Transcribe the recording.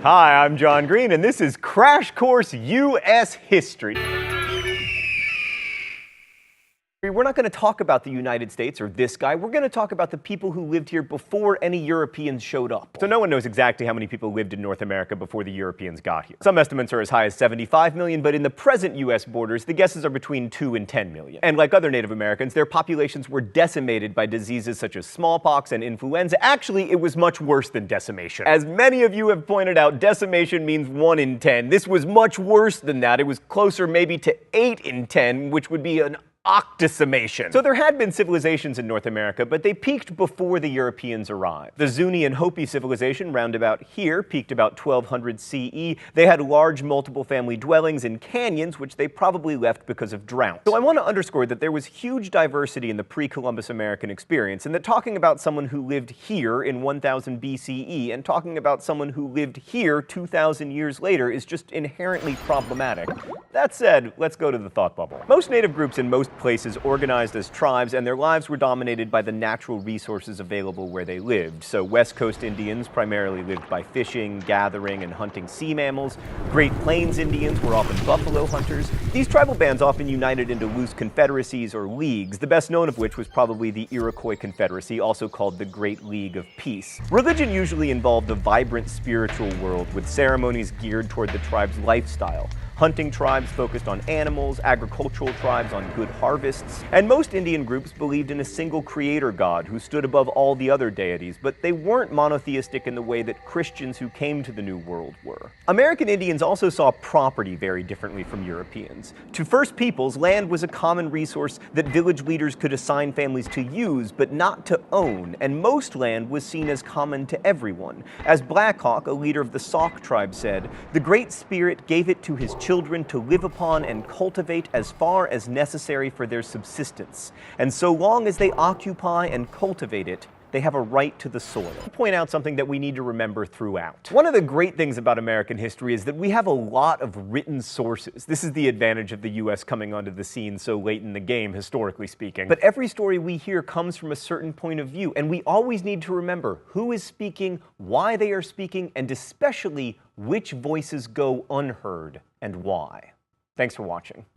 Hi, I'm John Green, and this is Crash Course U.S. History. We're not going to talk about the United States or this guy. We're going to talk about the people who lived here before any Europeans showed up. So no one knows exactly how many people lived in North America before the Europeans got here. Some estimates are as high as 75 million, but in the present U.S. borders, the guesses are between 2 and 10 million. And like other Native Americans, their populations were decimated by diseases such as smallpox and influenza. Actually, it was much worse than decimation. As many of you have pointed out, decimation means 1 in 10. This was much worse than that. It was closer maybe to 8 in 10, which would be an octocimation. So there had been civilizations in North America, but they peaked before the Europeans arrived. The Zuni and Hopi civilization, round about here, peaked about 1200 CE. They had large multiple family dwellings in canyons, which they probably left because of drought. So I want to underscore that there was huge diversity in the pre-Columbus American experience, and that talking about someone who lived here in 1000 BCE and talking about someone who lived here 2000 years later is just inherently problematic. That said, let's go to the thought bubble. Most native groups in most places organized as tribes, and their lives were dominated by the natural resources available where they lived. So West Coast Indians primarily lived by fishing, gathering, and hunting sea mammals. Great Plains Indians were often buffalo hunters. These tribal bands often united into loose confederacies or leagues, the best known of which was probably the Iroquois Confederacy, also called the Great League of Peace. Religion usually involved a vibrant spiritual world with ceremonies geared toward the tribe's lifestyle. Hunting tribes focused on animals, agricultural tribes on good harvests, and most Indian groups believed in a single creator god who stood above all the other deities, but they weren't monotheistic in the way that Christians who came to the New World were. American Indians also saw property very differently from Europeans. To First Peoples, land was a common resource that village leaders could assign families to use, but not to own, and most land was seen as common to everyone. As Black Hawk, a leader of the Sauk tribe, said, "The Great Spirit gave it to his children to live upon and cultivate as far as necessary for their subsistence. And so long as they occupy and cultivate it, they have a right to the soil." I'll point out something that we need to remember throughout. One of the great things about American history is that we have a lot of written sources. This is the advantage of the U.S. coming onto the scene so late in the game, historically speaking. But every story we hear comes from a certain point of view, and we always need to remember who is speaking, why they are speaking, and especially which voices go unheard and why. Thanks for watching.